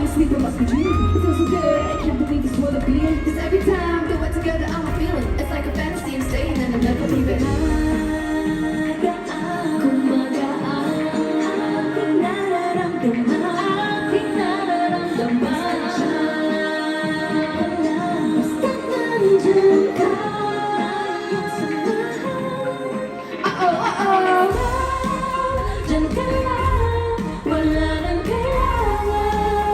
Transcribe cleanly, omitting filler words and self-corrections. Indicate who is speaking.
Speaker 1: sleep, I must be dreaming. It feels so good, I can't believe this world of being. Cause every time that we're together, I'm a feeling. It's like a fantasy, I'm staying and I'm never leaving. Diyan ka lang, wala nang kailangan